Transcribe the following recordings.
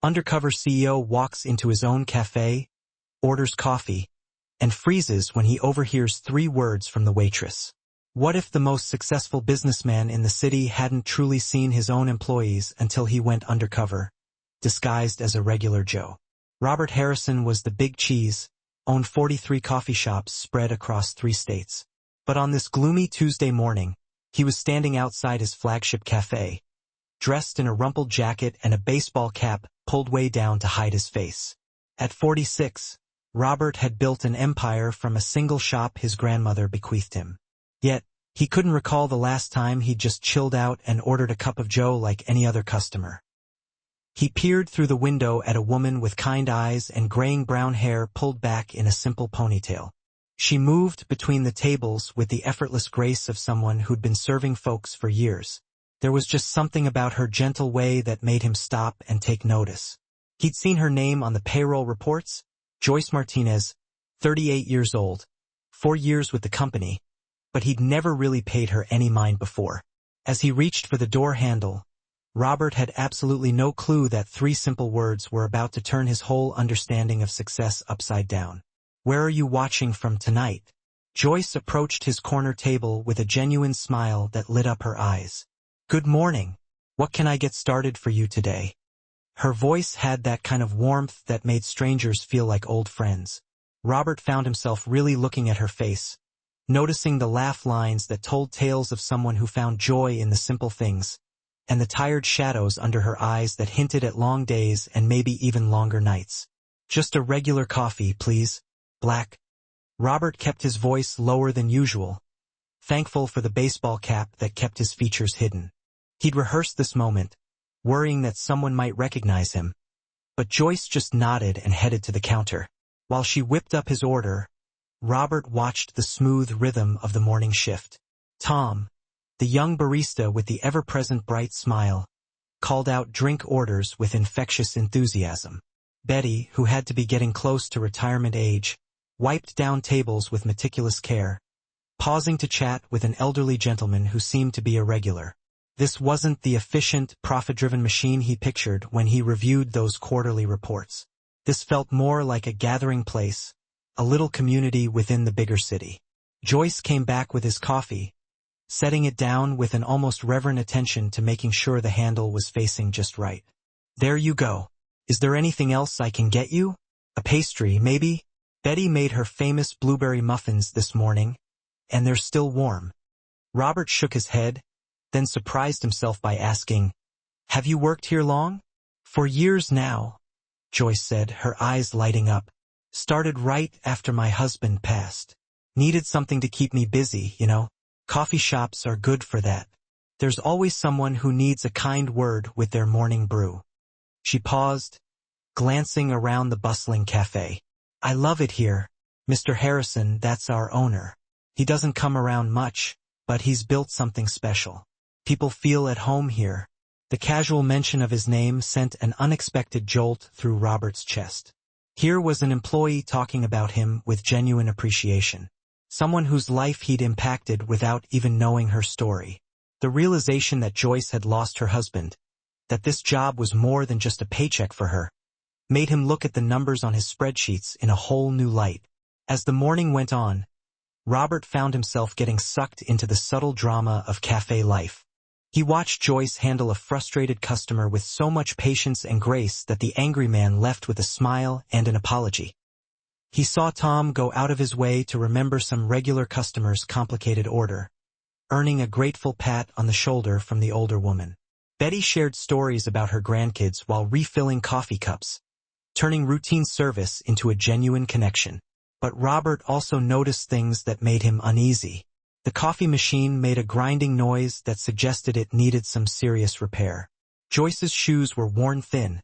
Undercover CEO walks into his own cafe, orders coffee, and freezes when he overhears 3 words from the waitress. What if the most successful businessman in the city hadn't truly seen his own employees until he went undercover, disguised as a regular Joe? Robert Harrison was the big cheese, owned 43 coffee shops spread across 3 states. But on this gloomy Tuesday morning, he was standing outside his flagship cafe, dressed in a rumpled jacket and a baseball cap pulled way down to hide his face. At 46, Robert had built an empire from a single shop his grandmother bequeathed him. Yet, he couldn't recall the last time he'd just chilled out and ordered a cup of Joe like any other customer. He peered through the window at a woman with kind eyes and graying brown hair pulled back in a simple ponytail. She moved between the tables with the effortless grace of someone who'd been serving folks for years. There was just something about her gentle way that made him stop and take notice. He'd seen her name on the payroll reports, Joyce Martinez, 38 years old, 4 years with the company, but he'd never really paid her any mind before. As he reached for the door handle, Robert had absolutely no clue that 3 simple words were about to turn his whole understanding of success upside down. "Where are you watching from tonight?" Joyce approached his corner table with a genuine smile that lit up her eyes. "Good morning. What can I get started for you today?" Her voice had that kind of warmth that made strangers feel like old friends. Robert found himself really looking at her face, noticing the laugh lines that told tales of someone who found joy in the simple things, and the tired shadows under her eyes that hinted at long days and maybe even longer nights. "Just a regular coffee, please. Black." Robert kept his voice lower than usual, thankful for the baseball cap that kept his features hidden. He'd rehearsed this moment, worrying that someone might recognize him. But Joyce just nodded and headed to the counter. While she whipped up his order, Robert watched the smooth rhythm of the morning shift. Tom, the young barista with the ever-present bright smile, called out drink orders with infectious enthusiasm. Betty, who had to be getting close to retirement age, wiped down tables with meticulous care, pausing to chat with an elderly gentleman who seemed to be a regular. This wasn't the efficient, profit-driven machine he pictured when he reviewed those quarterly reports. This felt more like a gathering place, a little community within the bigger city. Joyce came back with his coffee, setting it down with an almost reverent attention to making sure the handle was facing just right. "There you go. Is there anything else I can get you? A pastry, maybe?" Betty made her famous blueberry muffins this morning, and they're still warm. Robert shook his head, then surprised himself by asking, "Have you worked here long?" "For years now," Joyce said, her eyes lighting up. "Started right after my husband passed. Needed something to keep me busy, you know. Coffee shops are good for that. There's always someone who needs a kind word with their morning brew." She paused, glancing around the bustling cafe. "I love it here. Mr. Harrison, that's our owner. He doesn't come around much, but he's built something special. People feel at home here." The casual mention of his name sent an unexpected jolt through Robert's chest. Here was an employee talking about him with genuine appreciation. Someone whose life he'd impacted without even knowing her story. The realization that Joyce had lost her husband, that this job was more than just a paycheck for her, made him look at the numbers on his spreadsheets in a whole new light. As the morning went on, Robert found himself getting sucked into the subtle drama of cafe life. He watched Joyce handle a frustrated customer with so much patience and grace that the angry man left with a smile and an apology. He saw Tom go out of his way to remember some regular customer's complicated order, earning a grateful pat on the shoulder from the older woman. Betty shared stories about her grandkids while refilling coffee cups, turning routine service into a genuine connection. But Robert also noticed things that made him uneasy. The coffee machine made a grinding noise that suggested it needed some serious repair. Joyce's shoes were worn thin,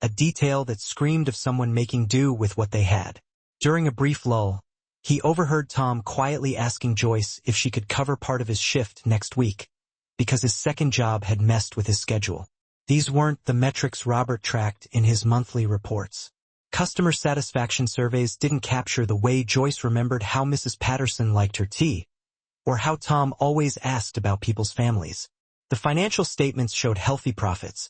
a detail that screamed of someone making do with what they had. During a brief lull, he overheard Tom quietly asking Joyce if she could cover part of his shift next week, because his second job had messed with his schedule. These weren't the metrics Robert tracked in his monthly reports. Customer satisfaction surveys didn't capture the way Joyce remembered how Mrs. Patterson liked her tea, or how Tom always asked about people's families. The financial statements showed healthy profits,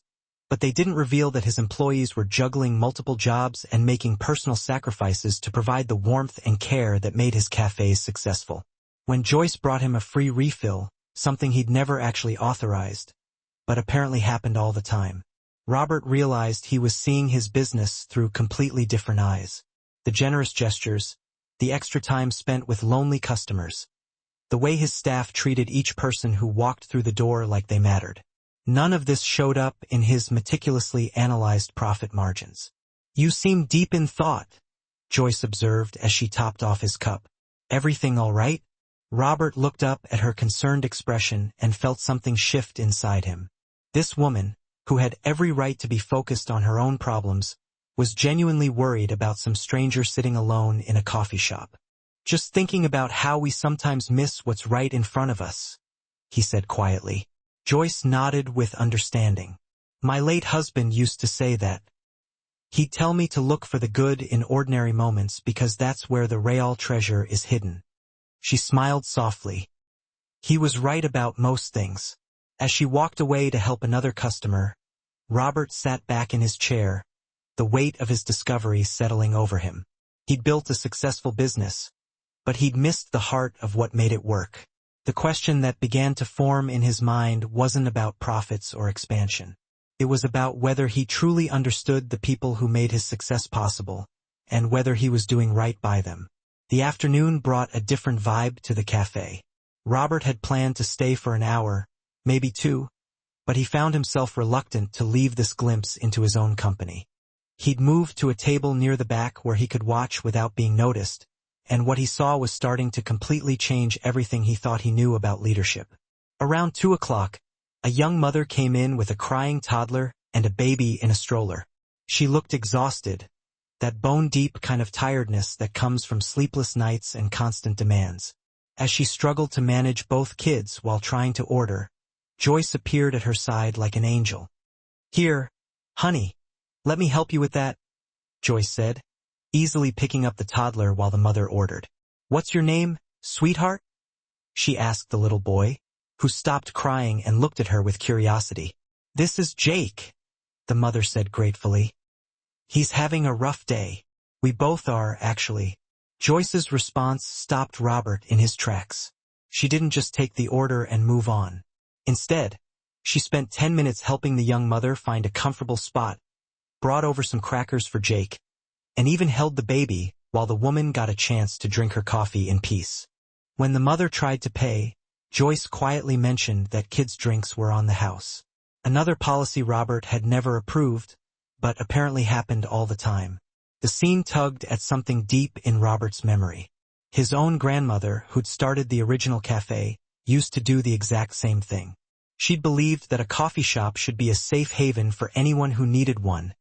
But they didn't reveal that his employees were juggling multiple jobs and making personal sacrifices to provide the warmth and care that made his cafes successful. When Joyce brought him a free refill, something he'd never actually authorized, but apparently happened all the time, Robert realized he was seeing his business through completely different eyes. The generous gestures, the extra time spent with lonely customers, the way his staff treated each person who walked through the door like they mattered. None of this showed up in his meticulously analyzed profit margins. "You seem deep in thought," Joyce observed as she topped off his cup. "Everything all right?" Robert looked up at her concerned expression and felt something shift inside him. This woman, who had every right to be focused on her own problems, was genuinely worried about some stranger sitting alone in a coffee shop. "Just thinking about how we sometimes miss what's right in front of us," he said quietly. Joyce nodded with understanding. "My late husband used to say that. He'd tell me to look for the good in ordinary moments because that's where the real treasure is hidden." She smiled softly. He was right about most things. As she walked away to help another customer, Robert sat back in his chair, the weight of his discovery settling over him. He'd built a successful business, but he'd missed the heart of what made it work. The question that began to form in his mind wasn't about profits or expansion. It was about whether he truly understood the people who made his success possible, and whether he was doing right by them. The afternoon brought a different vibe to the cafe. Robert had planned to stay for an hour, maybe two, but he found himself reluctant to leave this glimpse into his own company. He'd moved to a table near the back where he could watch without being noticed, and what he saw was starting to completely change everything he thought he knew about leadership. Around 2 o'clock, a young mother came in with a crying toddler and a baby in a stroller. She looked exhausted, that bone-deep kind of tiredness that comes from sleepless nights and constant demands. As she struggled to manage both kids while trying to order, Joyce appeared at her side like an angel. "Here, honey, let me help you with that," Joyce said, easily picking up the toddler while the mother ordered. "What's your name, sweetheart?" she asked the little boy, who stopped crying and looked at her with curiosity. "This is Jake," the mother said gratefully. "He's having a rough day. We both are, actually." Joyce's response stopped Robert in his tracks. She didn't just take the order and move on. Instead, she spent 10 minutes helping the young mother find a comfortable spot, brought over some crackers for Jake, and even held the baby while the woman got a chance to drink her coffee in peace. When the mother tried to pay, Joyce quietly mentioned that kids' drinks were on the house. Another policy Robert had never approved, but apparently happened all the time. The scene tugged at something deep in Robert's memory. His own grandmother, who'd started the original cafe, used to do the exact same thing. She'd believed that a coffee shop should be a safe haven for anyone who needed one,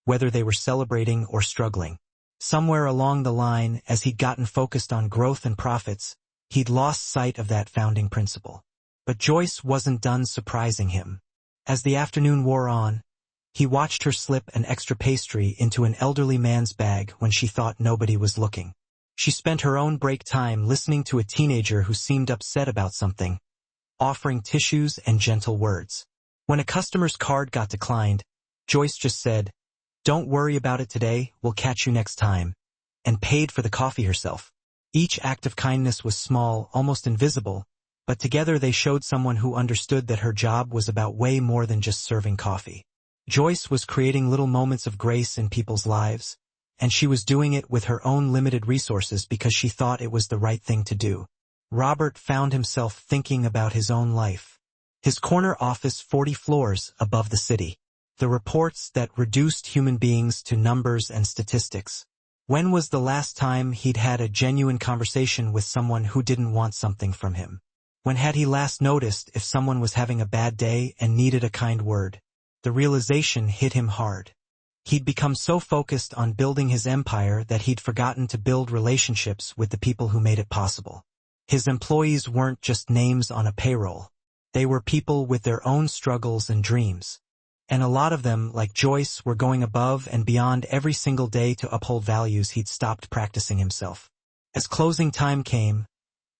whether they were celebrating or struggling. Somewhere along the line, as he'd gotten focused on growth and profits, he'd lost sight of that founding principle. But Joyce wasn't done surprising him. As the afternoon wore on, he watched her slip an extra pastry into an elderly man's bag when she thought nobody was looking. She spent her own break time listening to a teenager who seemed upset about something, offering tissues and gentle words. When a customer's card got declined, Joyce just said, "Don't worry about it today, we'll catch you next time," and paid for the coffee herself. Each act of kindness was small, almost invisible, but together they showed someone who understood that her job was about way more than just serving coffee. Joyce was creating little moments of grace in people's lives, and she was doing it with her own limited resources because she thought it was the right thing to do. Robert found himself thinking about his own life. His corner office 40 floors above the city. The reports that reduced human beings to numbers and statistics. When was the last time he'd had a genuine conversation with someone who didn't want something from him? When had he last noticed if someone was having a bad day and needed a kind word? The realization hit him hard. He'd become so focused on building his empire that he'd forgotten to build relationships with the people who made it possible. His employees weren't just names on a payroll. They were people with their own struggles and dreams. And a lot of them, like Joyce, were going above and beyond every single day to uphold values he'd stopped practicing himself. As closing time came,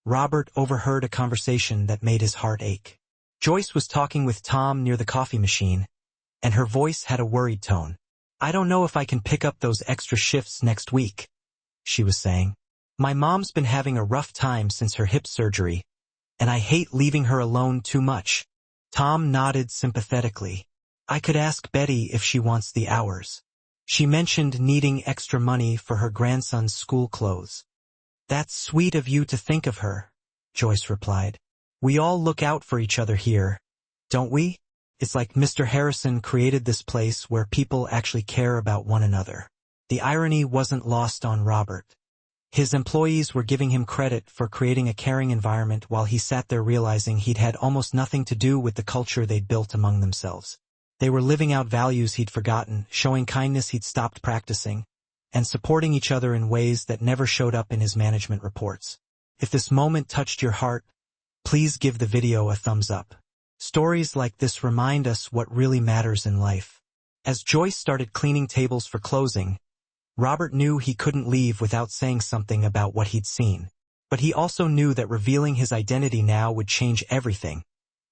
Robert overheard a conversation that made his heart ache. Joyce was talking with Tom near the coffee machine, and her voice had a worried tone. "I don't know if I can pick up those extra shifts next week," she was saying. "My mom's been having a rough time since her hip surgery, and I hate leaving her alone too much." Tom nodded sympathetically. "I could ask Betty if she wants the hours. She mentioned needing extra money for her grandson's school clothes." "That's sweet of you to think of her," Joyce replied. "We all look out for each other here, don't we? It's like Mr. Harrison created this place where people actually care about one another." The irony wasn't lost on Robert. His employees were giving him credit for creating a caring environment while he sat there realizing he'd had almost nothing to do with the culture they'd built among themselves. They were living out values he'd forgotten, showing kindness he'd stopped practicing, and supporting each other in ways that never showed up in his management reports. If this moment touched your heart, please give the video a thumbs up. Stories like this remind us what really matters in life. As Joyce started cleaning tables for closing, Robert knew he couldn't leave without saying something about what he'd seen. But he also knew that revealing his identity now would change everything,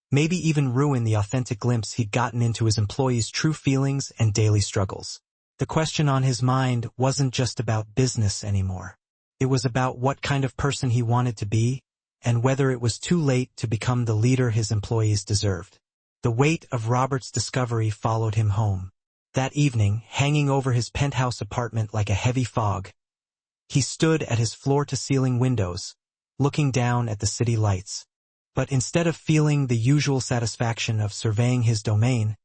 maybe even ruin the authentic glimpse he'd gotten into his employees' true feelings and daily struggles. The question on his mind wasn't just about business anymore. It was about what kind of person he wanted to be, and whether it was too late to become the leader his employees deserved. The weight of Robert's discovery followed him home. That evening, hanging over his penthouse apartment like a heavy fog, he stood at his floor-to-ceiling windows, looking down at the city lights. But instead of feeling the usual satisfaction of surveying his domain,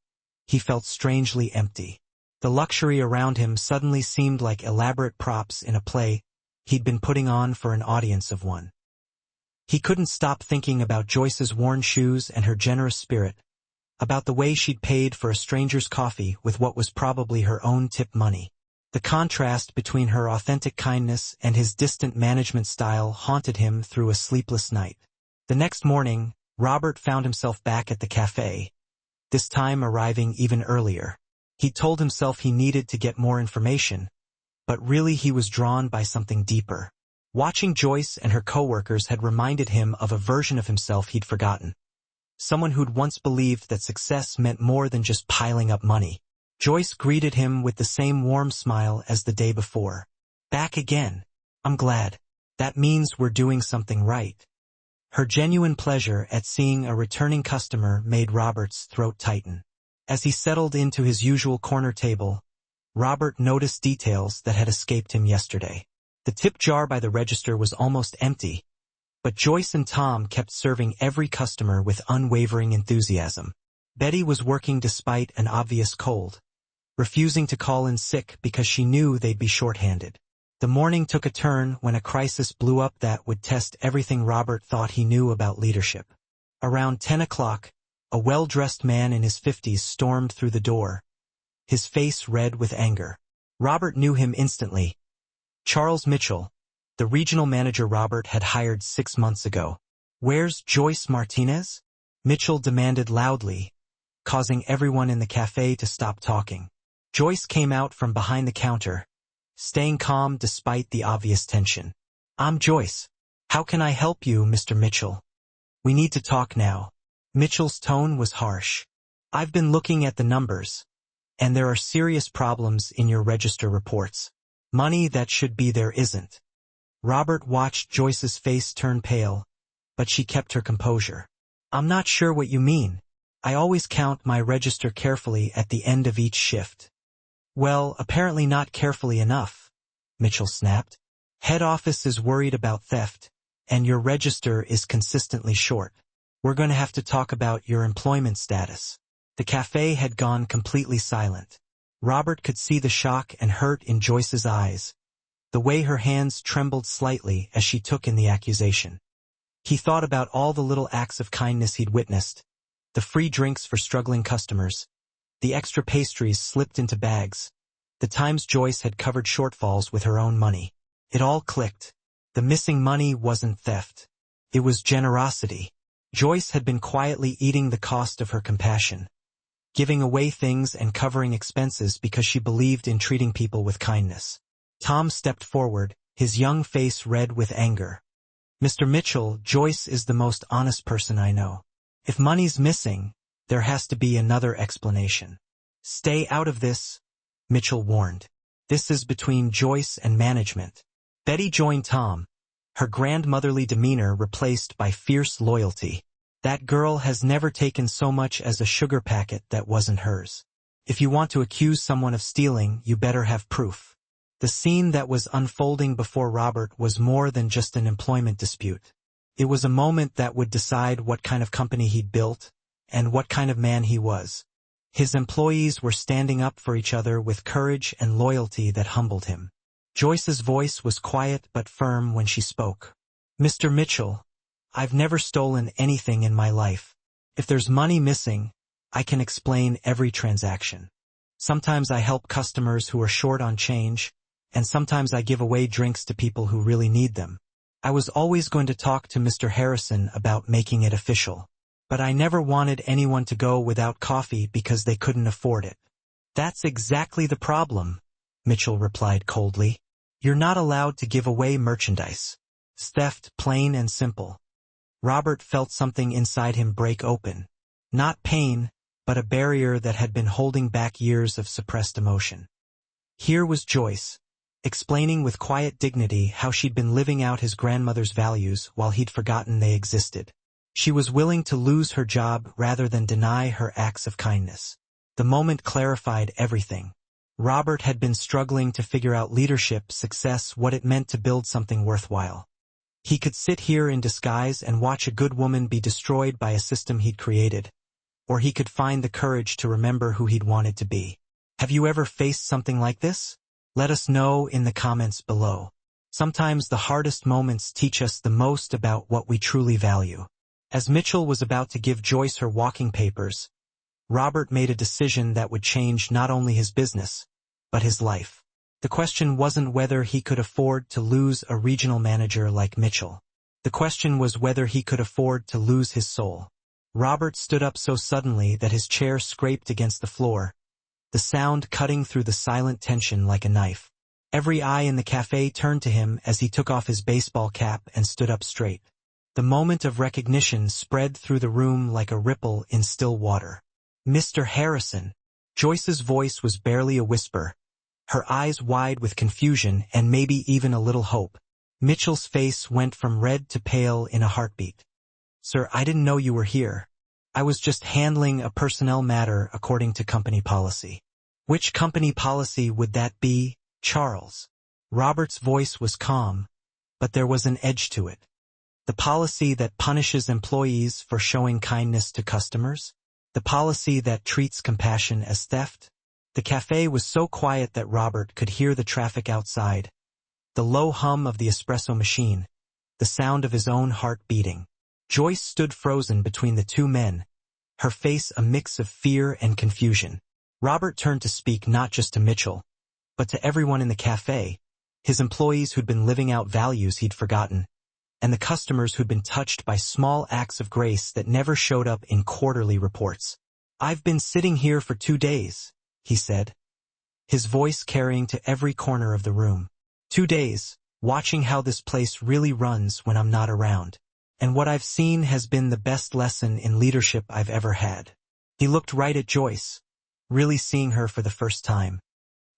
he felt strangely empty. The luxury around him suddenly seemed like elaborate props in a play he'd been putting on for an audience of one. He couldn't stop thinking about Joyce's worn shoes and her generous spirit, about the way she'd paid for a stranger's coffee with what was probably her own tip money. The contrast between her authentic kindness and his distant management style haunted him through a sleepless night. The next morning, Robert found himself back at the cafe, this time arriving even earlier. He told himself he needed to get more information, but really he was drawn by something deeper. Watching Joyce and her coworkers had reminded him of a version of himself he'd forgotten. Someone who'd once believed that success meant more than just piling up money. Joyce greeted him with the same warm smile as the day before. "Back again. I'm glad. That means we're doing something right." Her genuine pleasure at seeing a returning customer made Robert's throat tighten. As he settled into his usual corner table, Robert noticed details that had escaped him yesterday. The tip jar by the register was almost empty, but Joyce and Tom kept serving every customer with unwavering enthusiasm. Betty was working despite an obvious cold, refusing to call in sick because she knew they'd be short-handed. The morning took a turn when a crisis blew up that would test everything Robert thought he knew about leadership. Around 10 o'clock, a well-dressed man in his 50s stormed through the door, his face red with anger. Robert knew him instantly. Charles Mitchell, the regional manager Robert had hired 6 months ago. "Where's Joyce Martinez?" Mitchell demanded loudly, causing everyone in the cafe to stop talking. Joyce came out from behind the counter, staying calm despite the obvious tension. "I'm Joyce. How can I help you, Mr. Mitchell? We need to talk now." Mitchell's tone was harsh. "I've been looking at the numbers, and there are serious problems in your register reports. Money that should be there isn't." Robert watched Joyce's face turn pale, but she kept her composure. "I'm not sure what you mean. I always count my register carefully at the end of each shift." "Well, apparently not carefully enough," Mitchell snapped. "Head office is worried about theft, and your register is consistently short. We're going to have to talk about your employment status." The cafe had gone completely silent. Robert could see the shock and hurt in Joyce's eyes, the way her hands trembled slightly as she took in the accusation. He thought about all the little acts of kindness he'd witnessed, the free drinks for struggling customers, the extra pastries slipped into bags, the times Joyce had covered shortfalls with her own money. It all clicked. The missing money wasn't theft. It was generosity. Joyce had been quietly eating the cost of her compassion, giving away things and covering expenses because she believed in treating people with kindness. Tom stepped forward, his young face red with anger. "Mr. Mitchell, Joyce is the most honest person I know. If money's missing, there has to be another explanation." Stay out of this, Mitchell warned. This is between Joyce and management. Betty joined Tom, her grandmotherly demeanor replaced by fierce loyalty. That girl has never taken so much as a sugar packet that wasn't hers. If you want to accuse someone of stealing, you better have proof. The scene that was unfolding before Robert was more than just an employment dispute. It was a moment that would decide what kind of company he'd built and what kind of man he was. His employees were standing up for each other with courage and loyalty that humbled him. Joyce's voice was quiet but firm when she spoke. Mr. Mitchell, I've never stolen anything in my life. If there's money missing, I can explain every transaction. Sometimes I help customers who are short on change, and sometimes I give away drinks to people who really need them. I was always going to talk to Mr. Harrison about making it official, but I never wanted anyone to go without coffee because they couldn't afford it. That's exactly the problem, Mitchell replied coldly. You're not allowed to give away merchandise. It's theft, plain and simple. Robert felt something inside him break open. Not pain, but a barrier that had been holding back years of suppressed emotion. Here was Joyce, explaining with quiet dignity how she'd been living out his grandmother's values while he'd forgotten they existed. She was willing to lose her job rather than deny her acts of kindness. The moment clarified everything. Robert had been struggling to figure out leadership, success, what it meant to build something worthwhile. He could sit here in disguise and watch a good woman be destroyed by a system he'd created, or he could find the courage to remember who he'd wanted to be. Have you ever faced something like this? Let us know in the comments below. Sometimes the hardest moments teach us the most about what we truly value. As Mitchell was about to give Joyce her walking papers, Robert made a decision that would change not only his business, but his life. The question wasn't whether he could afford to lose a regional manager like Mitchell. The question was whether he could afford to lose his soul. Robert stood up so suddenly that his chair scraped against the floor, the sound cutting through the silent tension like a knife. Every eye in the cafe turned to him as he took off his baseball cap and stood up straight. The moment of recognition spread through the room like a ripple in still water. Mr. Harrison. Joyce's voice was barely a whisper, her eyes wide with confusion and maybe even a little hope. Mitchell's face went from red to pale in a heartbeat. Sir, I didn't know you were here. I was just handling a personnel matter according to company policy. Which company policy would that be, Charles? Robert's voice was calm, but there was an edge to it. The policy that punishes employees for showing kindness to customers? The policy that treats compassion as theft? The cafe was so quiet that Robert could hear the traffic outside, the low hum of the espresso machine, the sound of his own heart beating. Joyce stood frozen between the two men, her face a mix of fear and confusion. Robert turned to speak not just to Mitchell, but to everyone in the cafe, his employees who'd been living out values he'd forgotten, and the customers who'd been touched by small acts of grace that never showed up in quarterly reports. I've been sitting here for 2 days, he said, his voice carrying to every corner of the room. 2 days, watching how this place really runs when I'm not around. And what I've seen has been the best lesson in leadership I've ever had. He looked right at Joyce, really seeing her for the first time.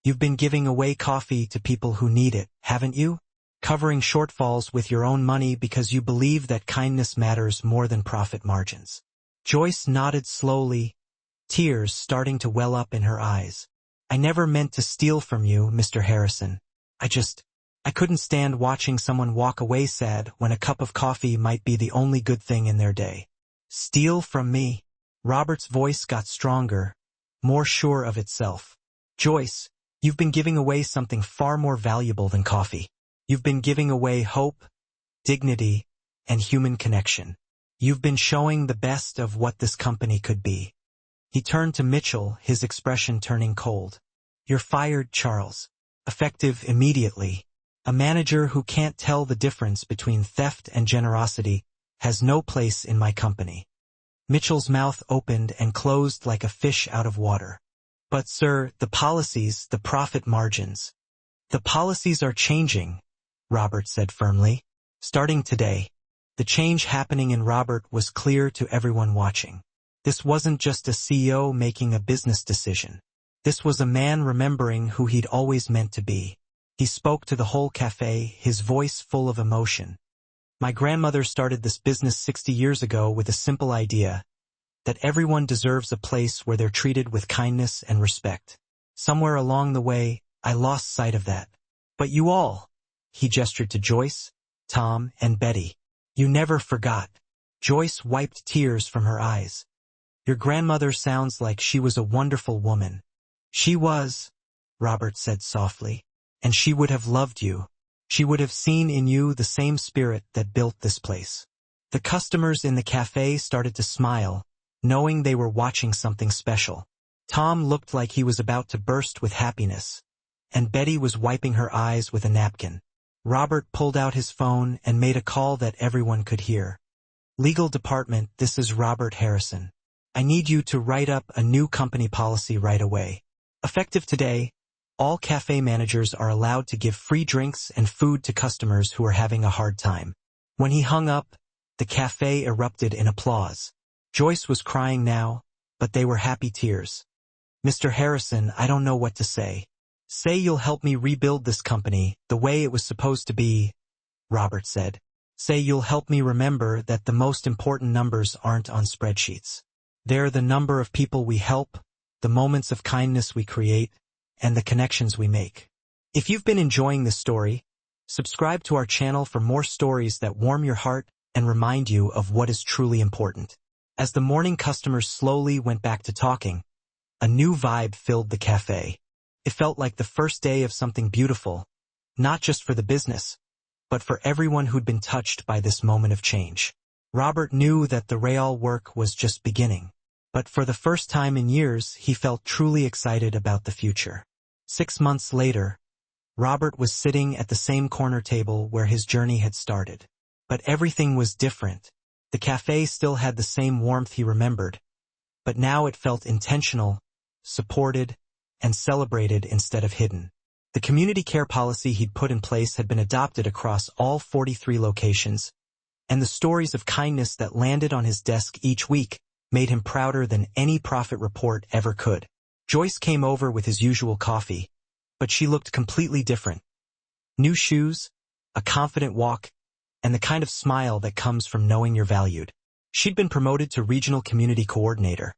You've been giving away coffee to people who need it, haven't you? Covering shortfalls with your own money because you believe that kindness matters more than profit margins. Joyce nodded slowly, tears starting to well up in her eyes. I never meant to steal from you, Mr. Harrison. I couldn't stand watching someone walk away sad when a cup of coffee might be the only good thing in their day. Steal from me? Robert's voice got stronger, more sure of itself. Joyce, you've been giving away something far more valuable than coffee. You've been giving away hope, dignity, and human connection. You've been showing the best of what this company could be. He turned to Mitchell, his expression turning cold. You're fired, Charles. Effective immediately. A manager who can't tell the difference between theft and generosity has no place in my company. Mitchell's mouth opened and closed like a fish out of water. But sir, the policies, the profit margins. The policies are changing, Robert said firmly. Starting today. The change happening in Robert was clear to everyone watching. This wasn't just a CEO making a business decision. This was a man remembering who he'd always meant to be. He spoke to the whole cafe, his voice full of emotion. My grandmother started this business 60 years ago with a simple idea, that everyone deserves a place where they're treated with kindness and respect. Somewhere along the way, I lost sight of that. But you all, he gestured to Joyce, Tom, and Betty. You never forgot. Joyce wiped tears from her eyes. Your grandmother sounds like she was a wonderful woman. She was, Robert said softly, and she would have loved you. She would have seen in you the same spirit that built this place. The customers in the cafe started to smile, knowing they were watching something special. Tom looked like he was about to burst with happiness, and Betty was wiping her eyes with a napkin. Robert pulled out his phone and made a call that everyone could hear. Legal department, this is Robert Harrison. I need you to write up a new company policy right away. Effective today, all cafe managers are allowed to give free drinks and food to customers who are having a hard time. When he hung up, the cafe erupted in applause. Joyce was crying now, but they were happy tears. Mr. Harrison, I don't know what to say. Say you'll help me rebuild this company the way it was supposed to be, Robert said. Say you'll help me remember that the most important numbers aren't on spreadsheets. They're the number of people we help, the moments of kindness we create, and the connections we make. If you've been enjoying this story, subscribe to our channel for more stories that warm your heart and remind you of what is truly important. As the morning customers slowly went back to talking, a new vibe filled the cafe. It felt like the first day of something beautiful, not just for the business, but for everyone who'd been touched by this moment of change. Robert knew that the real work was just beginning, but for the first time in years, he felt truly excited about the future. 6 months later, Robert was sitting at the same corner table where his journey had started. But everything was different. The cafe still had the same warmth he remembered, but now it felt intentional, supported, and celebrated instead of hidden. The community care policy he'd put in place had been adopted across all 43 locations, and the stories of kindness that landed on his desk each week made him prouder than any profit report ever could. Joyce came over with his usual coffee, but she looked completely different. New shoes, a confident walk, and the kind of smile that comes from knowing you're valued. She'd been promoted to Regional Community Coordinator,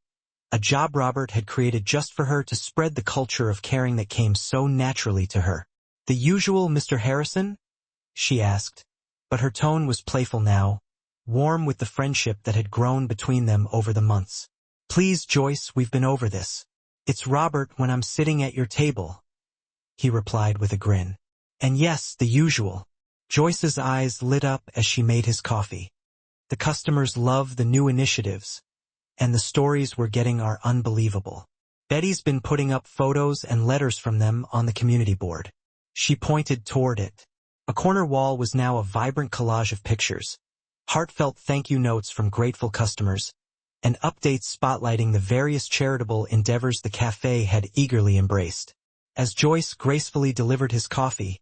a job Robert had created just for her to spread the culture of caring that came so naturally to her. The usual Mr. Harrison? She asked, but her tone was playful now, warm with the friendship that had grown between them over the months. Please, Joyce, we've been over this. It's Robert when I'm sitting at your table, he replied with a grin. And yes, the usual. Joyce's eyes lit up as she made his coffee. The customers love the new initiatives, and the stories we're getting are unbelievable. Betty's been putting up photos and letters from them on the community board. She pointed toward it. A corner wall was now a vibrant collage of pictures, heartfelt thank you notes from grateful customers, and updates spotlighting the various charitable endeavors the cafe had eagerly embraced. As Joyce gracefully delivered his coffee,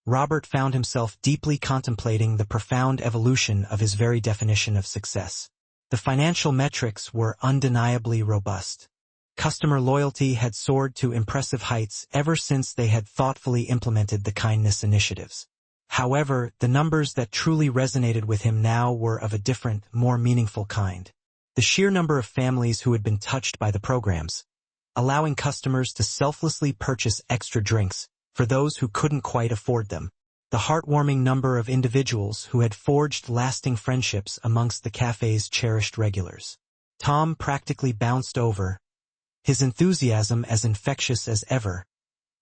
Robert found himself deeply contemplating the profound evolution of his very definition of success. The financial metrics were undeniably robust. Customer loyalty had soared to impressive heights ever since they had thoughtfully implemented the kindness initiatives. However, the numbers that truly resonated with him now were of a different, more meaningful kind. The sheer number of families who had been touched by the programs, allowing customers to selflessly purchase extra drinks for those who couldn't quite afford them. The heartwarming number of individuals who had forged lasting friendships amongst the cafe's cherished regulars. Tom practically bounced over, his enthusiasm as infectious as ever,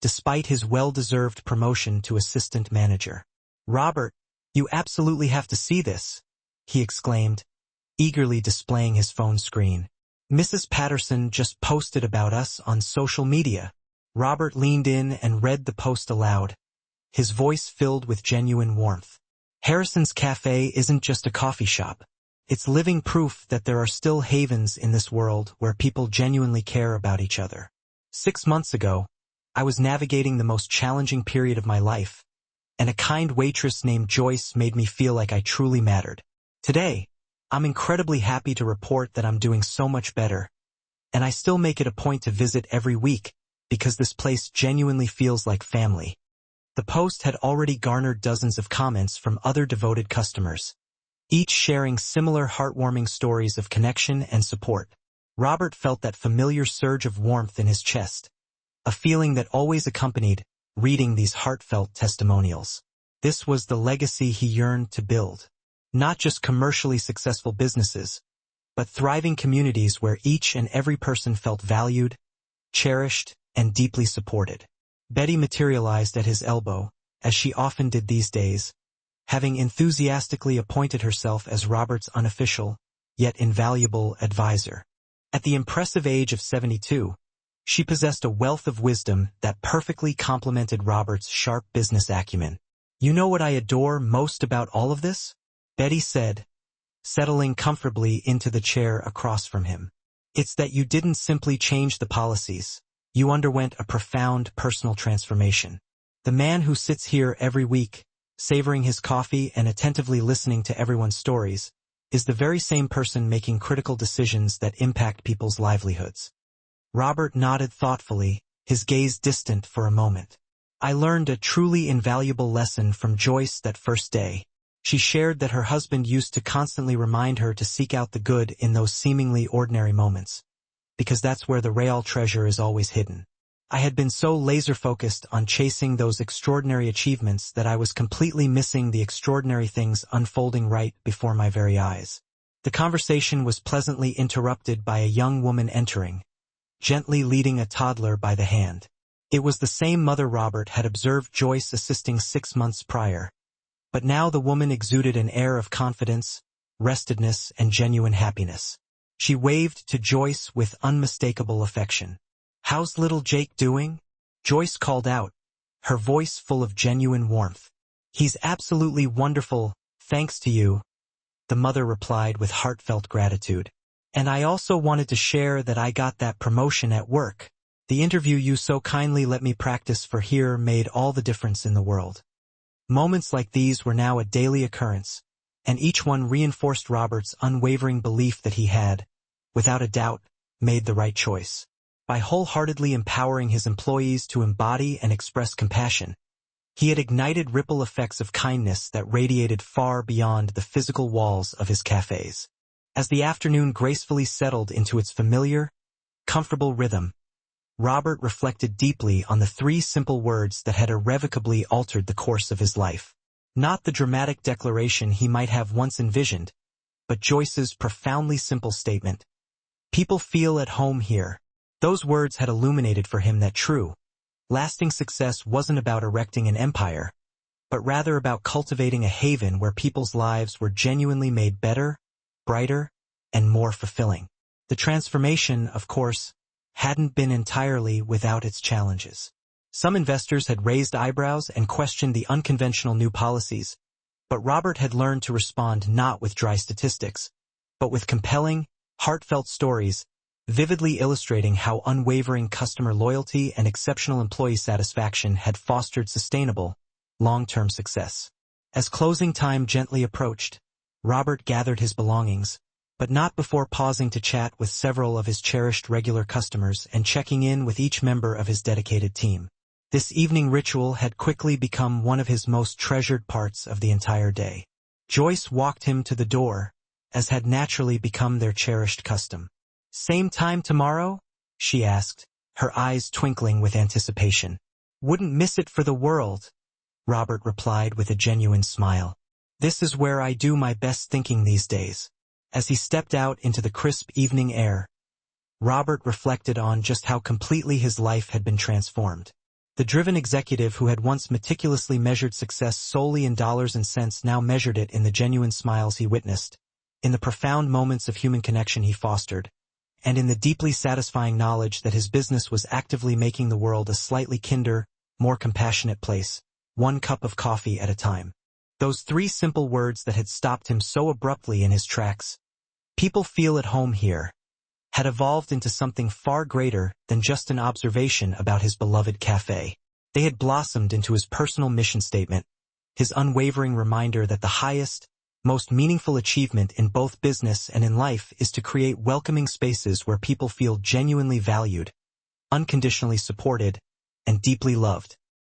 despite his well-deserved promotion to assistant manager. Robert, you absolutely have to see this, he exclaimed, eagerly displaying his phone screen. Mrs. Patterson just posted about us on social media. Robert leaned in and read the post aloud, his voice filled with genuine warmth. Harrison's Cafe isn't just a coffee shop. It's living proof that there are still havens in this world where people genuinely care about each other. 6 months ago, I was navigating the most challenging period of my life, and a kind waitress named Joyce made me feel like I truly mattered. Today, I'm incredibly happy to report that I'm doing so much better, and I still make it a point to visit every week, because this place genuinely feels like family." The post had already garnered dozens of comments from other devoted customers, each sharing similar heartwarming stories of connection and support. Robert felt that familiar surge of warmth in his chest, a feeling that always accompanied reading these heartfelt testimonials. This was the legacy he yearned to build. Not just commercially successful businesses, but thriving communities where each and every person felt valued, cherished, and deeply supported. Betty materialized at his elbow, as she often did these days, having enthusiastically appointed herself as Robert's unofficial, yet invaluable advisor. At the impressive age of 72, she possessed a wealth of wisdom that perfectly complemented Robert's sharp business acumen. "You know what I adore most about all of this?" Betty said, settling comfortably into the chair across from him. "It's that you didn't simply change the policies. You underwent a profound personal transformation. The man who sits here every week, savoring his coffee and attentively listening to everyone's stories, is the very same person making critical decisions that impact people's livelihoods." Robert nodded thoughtfully, his gaze distant for a moment. "I learned a truly invaluable lesson from Joyce that first day." She shared that her husband used to constantly remind her to seek out the good in those seemingly ordinary moments, because that's where the real treasure is always hidden. "I had been so laser-focused on chasing those extraordinary achievements that I was completely missing the extraordinary things unfolding right before my very eyes." The conversation was pleasantly interrupted by a young woman entering, gently leading a toddler by the hand. It was the same mother Robert had observed Joyce assisting 6 months prior, but now the woman exuded an air of confidence, restedness, and genuine happiness. She waved to Joyce with unmistakable affection. "How's little Jake doing?" Joyce called out, her voice full of genuine warmth. "He's absolutely wonderful, thanks to you," the mother replied with heartfelt gratitude. "And I also wanted to share that I got that promotion at work. The interview you so kindly let me practice for here made all the difference in the world." Moments like these were now a daily occurrence, and each one reinforced Robert's unwavering belief that he had, without a doubt, made the right choice. By wholeheartedly empowering his employees to embody and express compassion, he had ignited ripple effects of kindness that radiated far beyond the physical walls of his cafes. As the afternoon gracefully settled into its familiar, comfortable rhythm, Robert reflected deeply on the 3 simple words that had irrevocably altered the course of his life. Not the dramatic declaration he might have once envisioned, but Joyce's profoundly simple statement, "People feel at home here." Those words had illuminated for him that true, lasting success wasn't about erecting an empire, but rather about cultivating a haven where people's lives were genuinely made better, brighter, and more fulfilling. The transformation, of course, hadn't been entirely without its challenges. Some investors had raised eyebrows and questioned the unconventional new policies, but Robert had learned to respond not with dry statistics, but with compelling, heartfelt stories, vividly illustrating how unwavering customer loyalty and exceptional employee satisfaction had fostered sustainable, long-term success. As closing time gently approached, Robert gathered his belongings, but not before pausing to chat with several of his cherished regular customers and checking in with each member of his dedicated team. This evening ritual had quickly become one of his most treasured parts of the entire day. Joyce walked him to the door, as had naturally become their cherished custom. "Same time tomorrow?" she asked, her eyes twinkling with anticipation. "Wouldn't miss it for the world," Robert replied with a genuine smile. "This is where I do my best thinking these days." As he stepped out into the crisp evening air, Robert reflected on just how completely his life had been transformed. The driven executive who had once meticulously measured success solely in dollars and cents now measured it in the genuine smiles he witnessed, in the profound moments of human connection he fostered, and in the deeply satisfying knowledge that his business was actively making the world a slightly kinder, more compassionate place, one cup of coffee at a time. Those 3 simple words that had stopped him so abruptly in his tracks, "People feel at home here," had evolved into something far greater than just an observation about his beloved café. They had blossomed into his personal mission statement, his unwavering reminder that the highest, most meaningful achievement in both business and in life is to create welcoming spaces where people feel genuinely valued, unconditionally supported, and deeply loved.